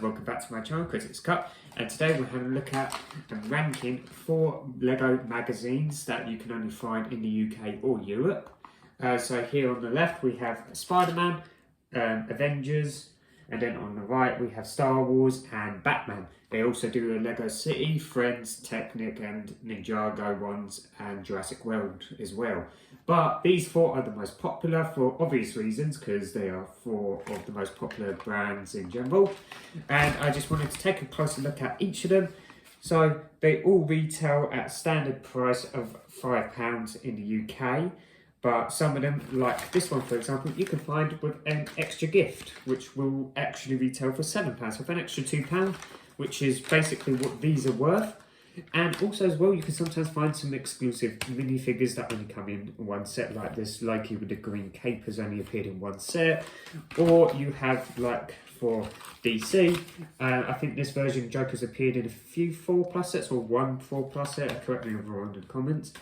Welcome back to my channel, Critics Cup, and today we're having a look at and ranking 4 LEGO magazines that you can only find in the UK or Europe. So here on the left we have Spider-Man, Avengers, and then on the right we have Star Wars and Batman. They also do a LEGO City, Friends, Technic and Ninjago ones, and Jurassic World as well. But these 4 are the most popular for obvious reasons, because they are 4 of the most popular brands in general. And I just wanted to take a closer look at each of them. So they all retail at a standard price of £5 in the UK. But some of them, like this one for example, you can find with an extra gift, which will actually retail for £7. So for an extra £2, which is basically what these are worth. And also as well, you can sometimes find some exclusive minifigures that only come in one set, like this Loki with the green cape has only appeared in one set. Or you have, like for DC, I think this version Joker's appeared in a few 4+ sets, or one 4+ set, correct me if I'm wrong in the comments.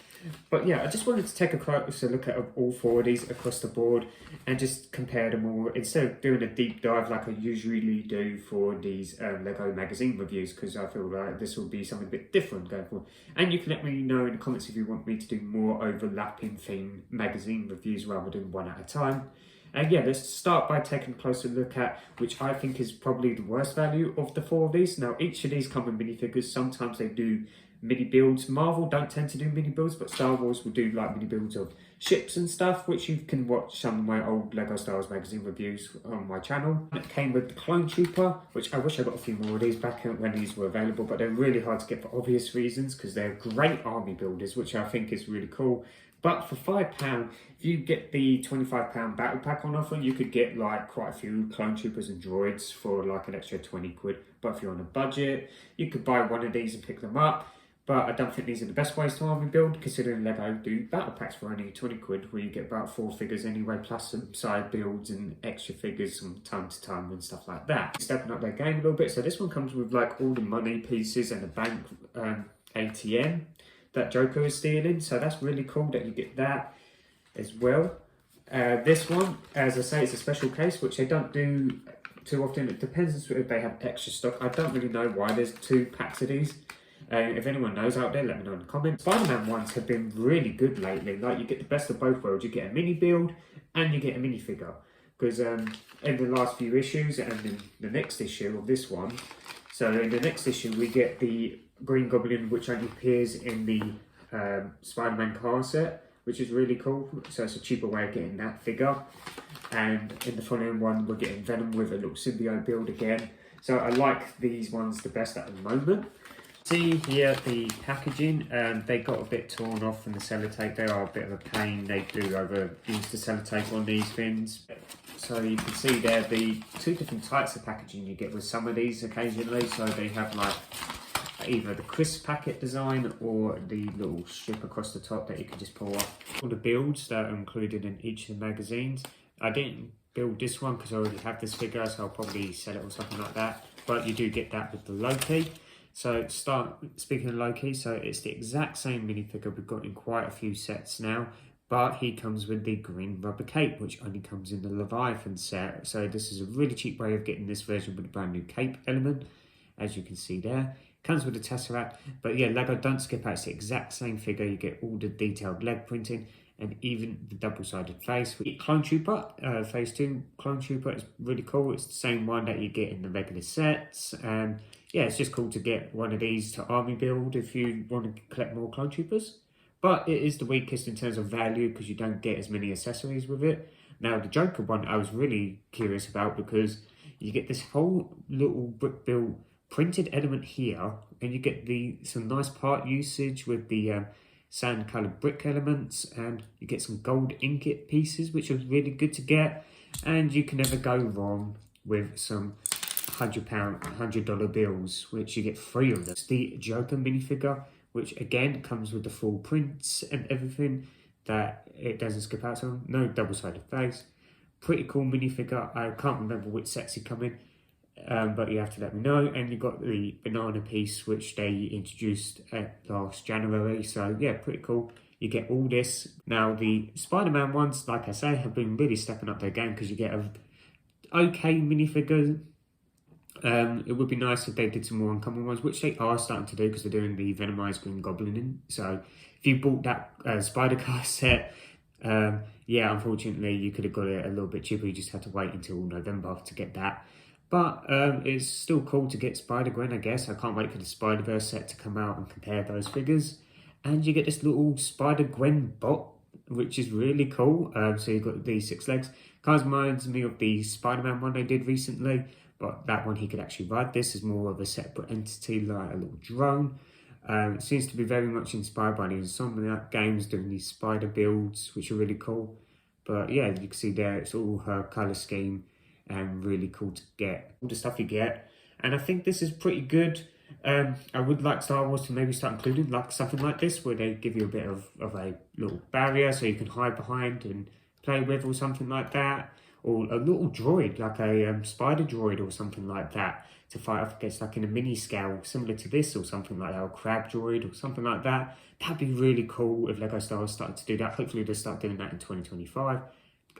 But yeah, I just wanted to take a closer look at all 4 of these across the board and just compare them all, instead of doing a deep dive like I usually do for these LEGO magazine reviews, because I feel like this will be something a bit different going forward. And you can let me know in the comments if you want me to do more overlapping theme magazine reviews rather than one at a time. And yeah, let's start by taking a closer look at which I think is probably the worst value of the 4 of these. Now, each of these come with minifigures. Sometimes they do mini builds. Marvel don't tend to do mini builds, but Star Wars will do like mini builds of ships and stuff, which you can watch some of my old LEGO Star Wars magazine reviews on my channel. It came with the Clone Trooper, which I wish I got a few more of these back when these were available, but they're really hard to get for obvious reasons, because they're great army builders, which I think is really cool. But for £5, if you get the £25 battle pack on offer, you could get like quite a few clone troopers and droids for like an extra 20 quid. But if you're on a budget, you could buy one of these and pick them up. But I don't think these are the best ways to army build, considering LEGO do battle packs for only 20 quid, where you get about 4 figures anyway, plus some side builds and extra figures from time to time and stuff like that. Stepping up their game a little bit. So this one comes with like all the money pieces and a bank ATM that Joker is stealing. So that's really cool that you get that as well. This one, as I say, it's a special case, which they don't do too often. It depends if they have extra stock. I don't really know why there's 2 packs of these. If anyone knows out there, let me know in the comments. Spider-Man ones have been really good lately. Like, you get the best of both worlds. You get a mini build and you get a minifigure. Because in the last few issues and in the next issue of this one, so in the next issue we get the Green Goblin, which only appears in the Spider-Man car set, which is really cool. So it's a cheaper way of getting that figure. And in the following one, we're getting Venom with a little symbiote build again. So I like these ones the best at the moment. See here the packaging, they got a bit torn off from the sellotape. They are a bit of a pain. They do overuse the sellotape on these things. So you can see there the 2 different types of packaging you get with some of these occasionally. So they have like either the crisp packet design or the little strip across the top that you can just pull off. All the builds that are included in each of the magazines. I didn't build this one because I already have this figure, so I'll probably sell it or something like that. But you do get that with the Loki. So speaking of Loki, so it's the exact same minifigure we've got in quite a few sets now, but he comes with the green rubber cape, which only comes in the Leviathan set. So this is a really cheap way of getting this version with a brand new cape element, as you can see there. Comes with a Tesseract, but yeah, LEGO don't skip out. It's the exact same figure. You get all the detailed leg printing and even the double-sided face. Clone Trooper, Phase 2 Clone Trooper is really cool. It's the same one that you get in the regular sets. And yeah, it's just cool to get one of these to army build if you want to collect more Clone Troopers. But it is the weakest in terms of value because you don't get as many accessories with it. Now, the Joker one I was really curious about, because you get this whole little brick build printed element here, and you get some nice part usage with the sand coloured brick elements, and you get some gold ingot pieces, which are really good to get. And you can never go wrong with some $100 bills, which you get 3 of them. It's the Joker minifigure, which again comes with the full prints and everything that it doesn't skip out on. No double-sided face. Pretty cool minifigure. I can't remember which sets he come in. But you have to let me know. And you've got the banana piece, which they introduced last January. So yeah, pretty cool. You get all this. Now the Spider-Man ones, like I say, have been really stepping up their game, because you get a okay minifigure It would be nice if they did some more uncommon ones, which they are starting to do because they're doing the Venomized Green Goblin in. So if you bought that Spider Car set, yeah, unfortunately you could have got it a little bit cheaper. You just had to wait until November to get that. But it's still cool to get Spider-Gwen, I guess. I can't wait for the Spider-Verse set to come out and compare those figures. And you get this little Spider-Gwen bot, which is really cool. So you've got these 6 legs. Kind of reminds me of the Spider-Man one they did recently, but that one he could actually ride. This is more of a separate entity, like a little drone. It seems to be very much inspired by these Insomniac games doing these spider builds, which are really cool. But yeah, you can see there, it's all her colour scheme and really cool to get all the stuff you get. And I think this is pretty good. I would like Star Wars to maybe start including like something like this, where they give you a bit of a little barrier so you can hide behind and play with, or something like that. Or a little droid, like a spider droid or something like that, to fight off against, like in a mini scale, similar to this, or something like that, or crab droid or something like that. That'd be really cool if Lego Star Wars started to do that. Hopefully they'll start doing that in 2025,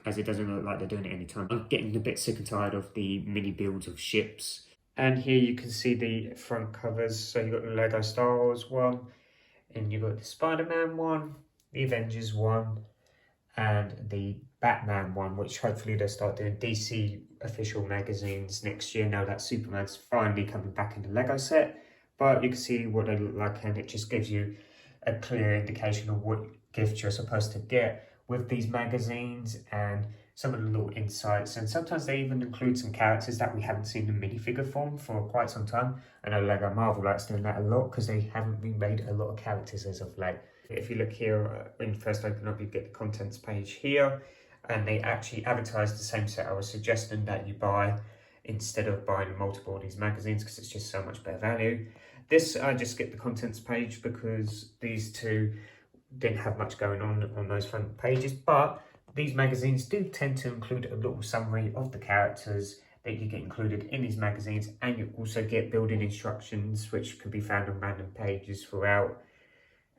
as it doesn't look like they're doing it anytime. I'm getting a bit sick and tired of the mini builds of ships. And here you can see the front covers. So you've got the Lego Star Wars one, and you've got the Spider-Man one, the Avengers one, and the Batman one, which hopefully they'll start doing DC official magazines next year, now that Superman's finally coming back in the Lego set. But you can see what they look like, and it just gives you a clear indication of what gifts you're supposed to get with these magazines, and some of the little insights. And sometimes they even include some characters that we haven't seen in minifigure form for quite some time. I know Lego Marvel likes doing that a lot because they haven't remade a lot of characters as of late. If you look here, when you first open up, you get the contents page here, and they actually advertise the same set I was suggesting that you buy instead of buying multiple of these magazines, because it's just so much better value. This, I just skipped the contents page because these two didn't have much going on those front pages, but these magazines do tend to include a little summary of the characters that you get included in these magazines, and you also get building instructions which can be found on random pages throughout,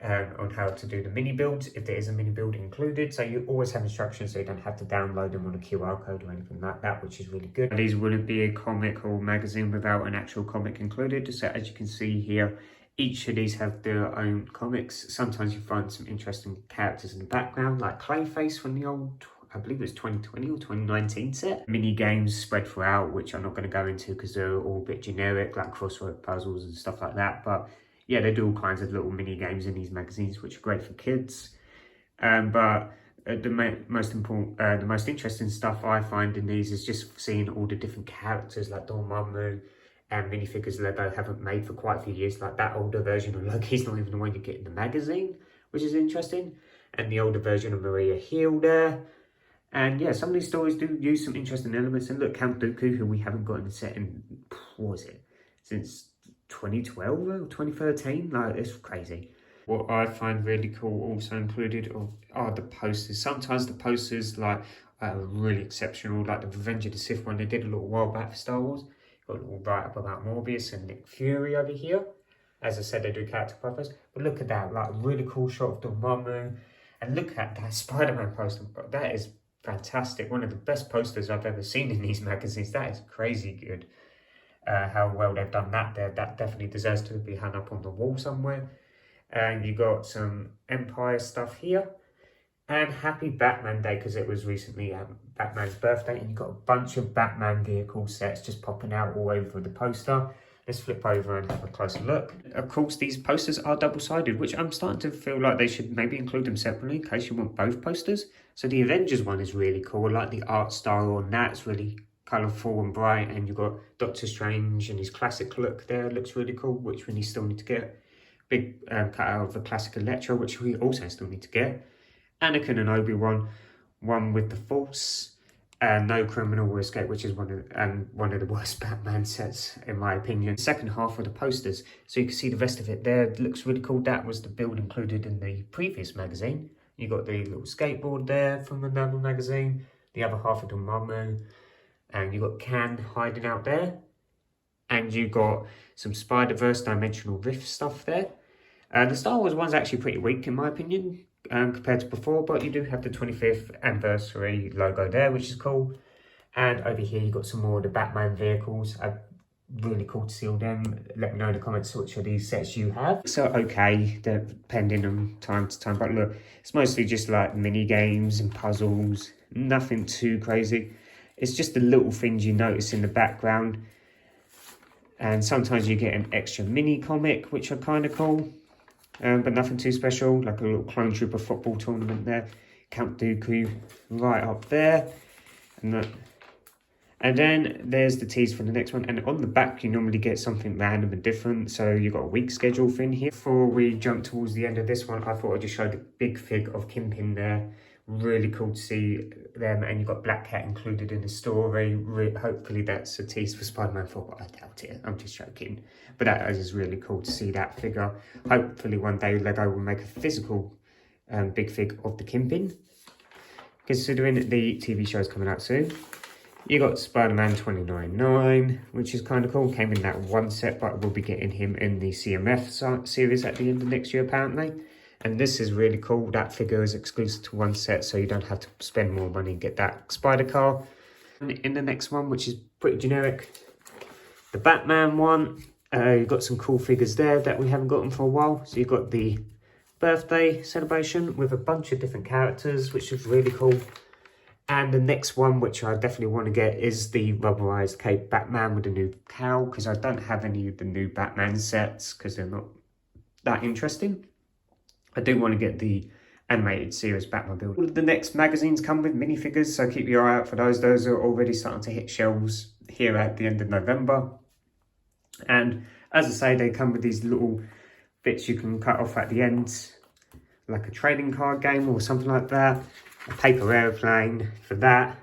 on how to do the mini builds, if there is a mini build included. So you always have instructions, so you don't have to download them on a QR code or anything like that, which is really good. These wouldn't be a comic or magazine without an actual comic included. So as you can see here, each of these have their own comics. Sometimes you find some interesting characters in the background, like Clayface from the old, I believe it was 2020 or 2019 set. Mini games spread throughout, which I'm not going to go into because they're all a bit generic, like crossword puzzles and stuff like that. But yeah, they do all kinds of little mini games in these magazines, which are great for kids. But the most interesting stuff I find in these is just seeing all the different characters, like Dormammu and minifigures Lego haven't made for quite a few years. Like that older version of Loki's not even the one you get in the magazine, which is interesting. And the older version of Maria Hill there. And yeah, some of these stories do use some interesting elements. And look, Count Dooku, who we haven't got in the set in, what was it, since 2012 or 2013? Like, it's crazy. What I find really cool also included are the posters. Sometimes the posters like are really exceptional, like the Revenge of the Sith one they did a little while back for Star Wars. Got a little write-up about Morbius and Nick Fury over here. As I said, they do character profiles. But look at that, like a really cool shot of Dormammu. And look at that Spider-Man poster. That is fantastic. One of the best posters I've ever seen in these magazines. That is crazy good. How well they've done that there. That definitely deserves to be hung up on the wall somewhere. And you got some Empire stuff here. And happy Batman Day, because it was recently Batman's birthday. And you've got a bunch of Batman vehicle sets just popping out all over the poster. Let's flip over and have a closer look. Of course, these posters are double-sided, which I'm starting to feel like they should maybe include them separately in case you want both posters. So the Avengers one is really cool. I like the art style on that. It's really colourful and bright. And you've got Doctor Strange and his classic look there. Looks really cool, which we still need to get. Big cutout of the classic Electro, which we also still need to get. Anakin and Obi-Wan, one with the Force. No Criminal Will Escape, which is one of the worst Batman sets, in my opinion. The second half of the posters, so you can see the rest of it there. It looks really cool. That was the build included in the previous magazine. You got the little skateboard there from another magazine, the other half of the Dormammu, and you got Can hiding out there. And you got some Spider-Verse Dimensional Rift stuff there. The Star Wars one's actually pretty weak, in my opinion, compared to before, but you do have the 25th anniversary logo there, which is cool. And over here, you've got some more of the Batman vehicles. I really cool to see all them. Let me know in the comments which of these sets you have. So okay, they're depending on time to time, but look, it's mostly just like mini games and puzzles, nothing too crazy. It's just the little things you notice in the background, and sometimes you get an extra mini comic which are kind of cool, but nothing too special, like a little Clone Trooper football tournament there, Count Dooku right up there, and then there's the tease for the next one. And on the back, you normally get something random and different. So you've got a week schedule thing here. Before we jump towards the end of this one, I thought I'd just show the big fig of Kingpin there. Really cool to see them. And you've got Black Cat included in the story. Hopefully that's a tease for Spider-Man 4, but I doubt it. I'm just joking. But that is really cool to see that figure. Hopefully one day LEGO will make a physical big fig of the Kingpin, considering the TV show is coming out soon. You got Spider-Man 2099, which is kind of cool. Came in that one set, but we'll be getting him in the CMF series at the end of next year, apparently. And this is really cool. That figure is exclusive to one set, so you don't have to spend more money and get that spider car. And in the next one, which is pretty generic, the Batman one, you've got some cool figures there that we haven't gotten for a while. So you've got the birthday celebration with a bunch of different characters, which is really cool. And the next one, which I definitely want to get, is the rubberized cape Batman with a new cowl, because I don't have any of the new Batman sets because they're not that interesting. I do want to get the animated series Batmobile. All of the next magazines come with minifigures, so keep your eye out for those. Those are already starting to hit shelves here at the end of November. And as I say, they come with these little bits you can cut off at the end, like a trading card game or something like that. A paper airplane for that,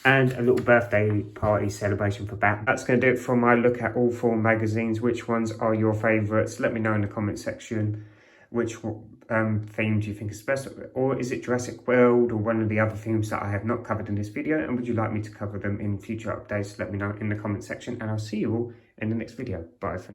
and a little birthday party celebration for Bat. That's going to do it for my look at all 4 magazines. Which ones are your favourites? Let me know in the comment section. Which theme do you think is best? Or is it Jurassic World or one of the other themes that I have not covered in this video? And would you like me to cover them in future updates? Let me know in the comment section, and I'll see you all in the next video. Bye for now.